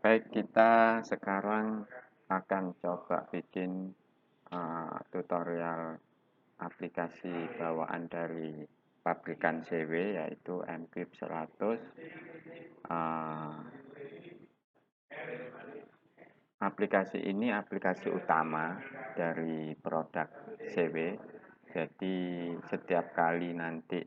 Baik, kita sekarang akan coba bikin tutorial aplikasi bawaan dari pabrikan CW, yaitu MCube 100. Aplikasi ini aplikasi utama dari produk CW. Jadi setiap kali nanti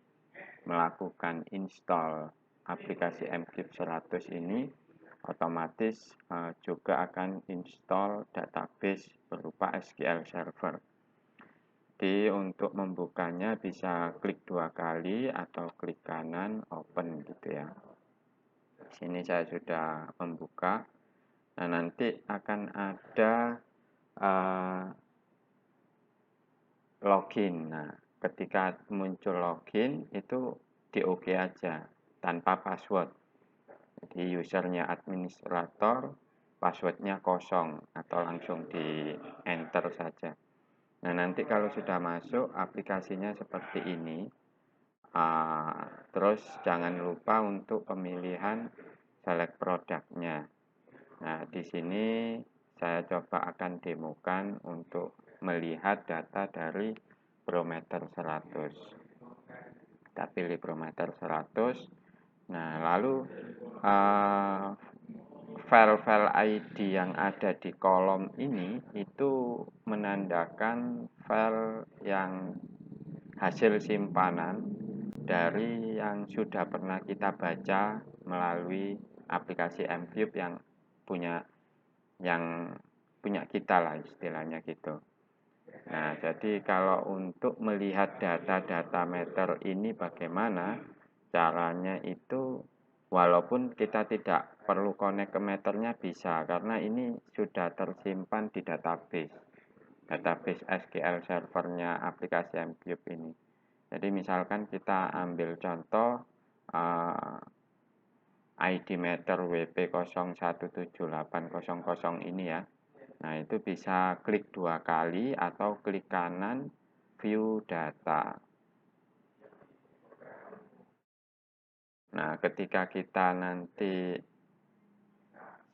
melakukan install aplikasi MCube 100 ini, otomatis juga akan install database berupa SQL Server. Jadi untuk membukanya bisa klik 2 kali atau klik kanan open gitu ya. Di sini saya sudah membuka. Nah, nanti akan ada login. Nah, ketika muncul login itu di OK aja tanpa password. Jadi usernya administrator, passwordnya kosong atau langsung di enter saja. Nah, nanti kalau sudah masuk aplikasinya seperti ini. Terus jangan lupa untuk pemilihan select produknya. Nah, di sini saya coba akan demokan untuk melihat data dari Prometer 100. Kita pilih Prometer 100. Nah, lalu file-file ID yang ada di kolom ini itu menandakan file yang hasil simpanan dari yang sudah pernah kita baca melalui aplikasi MCube yang punya kita lah istilahnya gitu. Nah, jadi kalau untuk melihat data-data meter ini bagaimana caranya itu, walaupun kita tidak perlu connect ke meternya bisa, karena ini sudah tersimpan di database SQL servernya aplikasi MCube ini. Jadi misalkan kita ambil contoh ID meter WP017800 ini ya. Nah, itu bisa klik 2 kali atau klik kanan view data. Nah, ketika kita nanti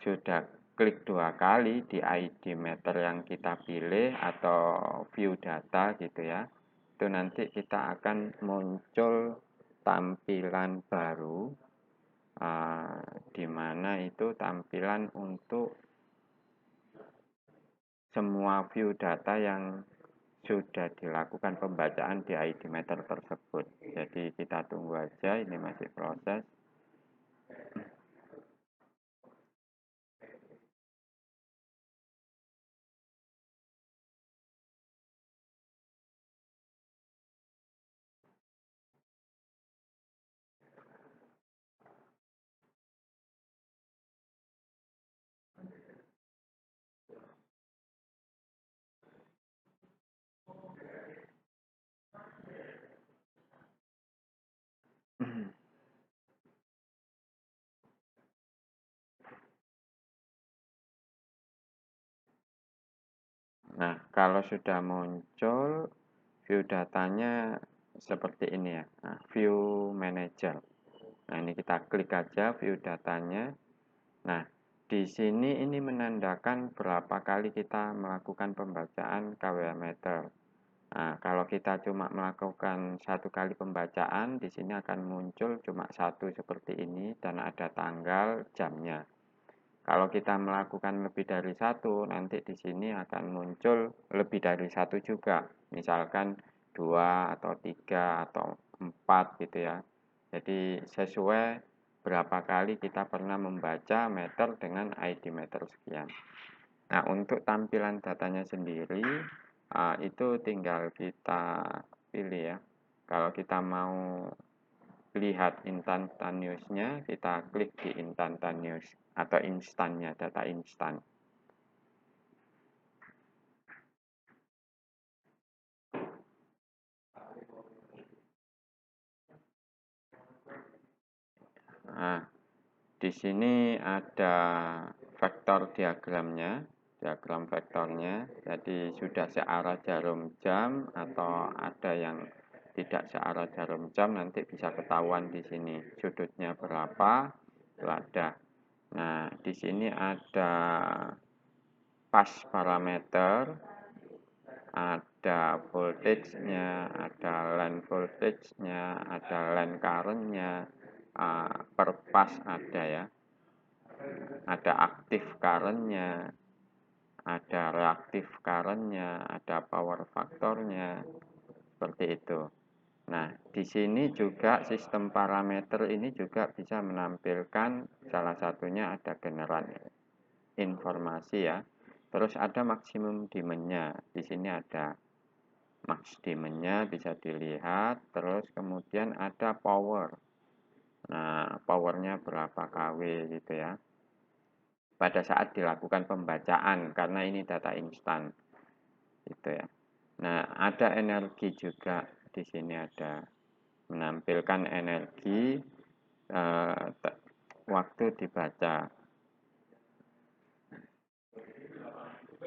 sudah klik 2 kali di ID meter yang kita pilih atau view data gitu ya, itu nanti kita akan muncul tampilan baru, di mana itu tampilan untuk semua view data yang sudah dilakukan pembacaan di ID meter tersebut. Jadi kita tunggu aja, ini masih proses. Nah, kalau sudah muncul view datanya seperti ini ya. Nah, view manager. Nah, ini kita klik aja view datanya. Nah, di sini ini menandakan berapa kali kita melakukan pembacaan KWA meter. Nah, kalau kita cuma melakukan 1 kali pembacaan, di sini akan muncul cuma 1 seperti ini dan ada tanggal, jamnya. Kalau kita melakukan lebih dari 1, nanti di sini akan muncul lebih dari 1 juga. Misalkan 2 atau 3 atau 4 gitu ya. Jadi sesuai berapa kali kita pernah membaca meter dengan ID meter sekian. Nah, untuk tampilan datanya sendiri, itu tinggal kita pilih ya. Kalau kita mau lihat instantaneousnya, kita klik di instantaneous atau instannya, data instan. Nah, di sini ada vektor diagramnya, diagram vektornya. Jadi sudah searah jarum jam atau ada yang tidak searah jarum jam, nanti bisa ketahuan di sini sudutnya berapa, itu ada. Nah, di sini ada pas parameter, ada voltage-nya, ada line voltage-nya, ada line current-nya, per pas ada ya, ada active current-nya, ada reaktif current-nya, ada power faktornya, seperti itu. Nah, di sini juga sistem parameter ini juga bisa menampilkan salah satunya ada generan informasi ya. Terus ada maksimum demand-nya. Di sini ada max demand-nya bisa dilihat. Terus kemudian ada power. Nah, powernya berapa kW gitu ya. Pada saat dilakukan pembacaan karena ini data instan gitu ya. Nah, ada energi juga di sini ada menampilkan energi waktu dibaca.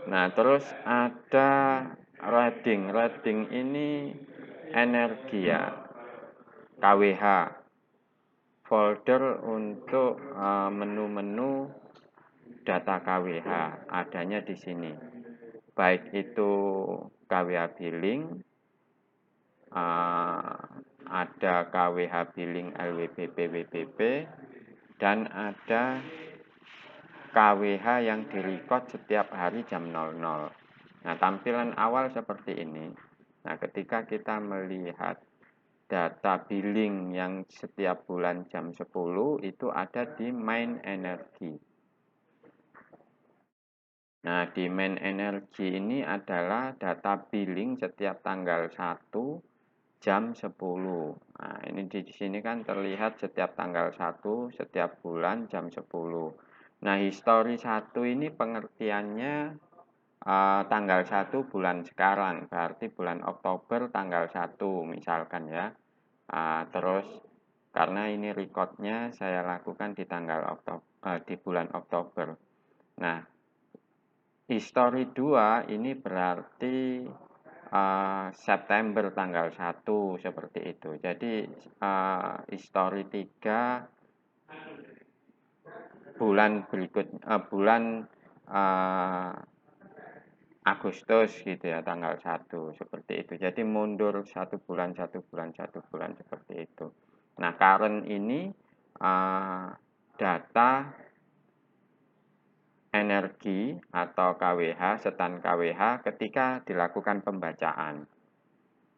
Nah, terus ada reading. Reading ini energi ya, KWH. Folder untuk menu-menu data KWH adanya di sini. Baik itu KWH billing, ada KWH billing LWBP WBP, dan ada KWH yang direcord setiap hari jam 00. Nah, tampilan awal seperti ini. Nah, ketika kita melihat data billing yang setiap bulan jam 10 itu ada di main energi. Nah, di main energi ini adalah data billing setiap tanggal 1 jam 10. Nah, ini di sini kan terlihat setiap tanggal 1 setiap bulan jam 10. Nah, histori 1 ini pengertiannya tanggal 1 bulan sekarang, berarti bulan Oktober tanggal 1 misalkan ya. Terus karena ini recordnya saya lakukan di tanggal di bulan Oktober. Nah, histori 2 ini berarti September tanggal 1 seperti itu. Jadi histori 3 bulan berikut bulan Agustus gitu ya tanggal 1 seperti itu. Jadi mundur 1 bulan seperti itu. Nah, current ini data energi atau KWH, setan KWH ketika dilakukan pembacaan.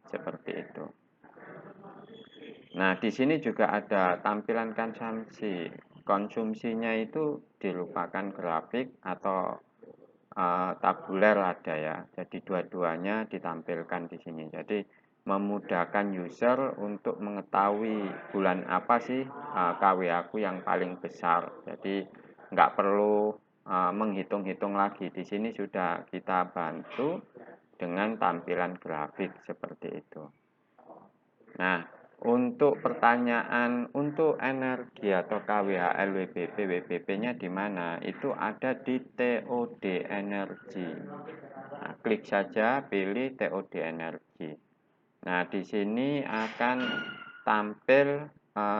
Seperti itu. Nah, di sini juga ada tampilan konsumsi. Konsumsinya itu dilupakan grafik atau tabuler ada ya. Jadi dua-duanya ditampilkan di sini. Jadi memudahkan user untuk mengetahui bulan apa sih KW aku yang paling besar. Jadi nggak perlu menghitung-hitung lagi. Di sini sudah kita bantu dengan tampilan grafik seperti itu. Nah, untuk pertanyaan untuk energi atau KWH LWBP WBP-nya di mana? Itu ada di TOD energi. Nah, klik saja pilih TOD energi. Nah, di sini akan tampil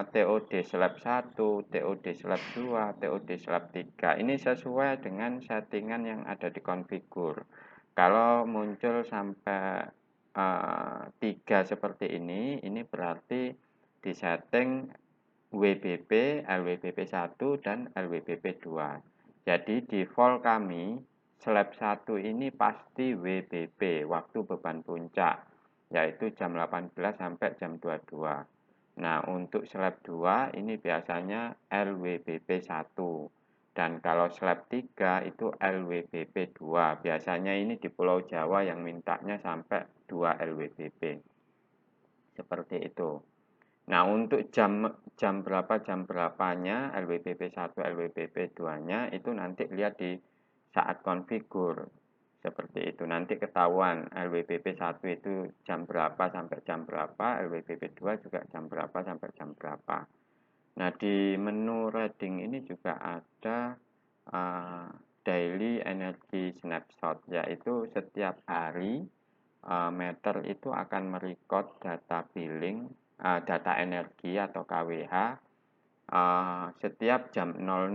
TOD slab 1, TOD slab 2, TOD slab 3. Ini sesuai dengan settingan yang ada di konfigur. Kalau muncul sampai 3 seperti ini berarti disetting WBP, LWBP 1 dan LWBP 2. Jadi default kami slab 1 ini pasti WBP, waktu beban puncak, yaitu jam 18 sampai jam 22. Nah, untuk slab 2 ini biasanya LWBP 1. Dan kalau slab 3 itu LWBP 2. Biasanya ini di Pulau Jawa yang mintanya sampai 2 LWBP. Seperti itu. Nah, untuk jam berapanya LWBP 1, LWBP 2-nya itu nanti lihat di saat konfigur. Seperti itu. Nanti ketahuan LWBP 1 itu jam berapa sampai jam berapa, LWBP 2 juga jam berapa sampai jam berapa. Nah, di menu reading ini juga ada daily energy snapshot, yaitu setiap hari meter itu akan merecord data billing, data energi atau KWH setiap jam 00.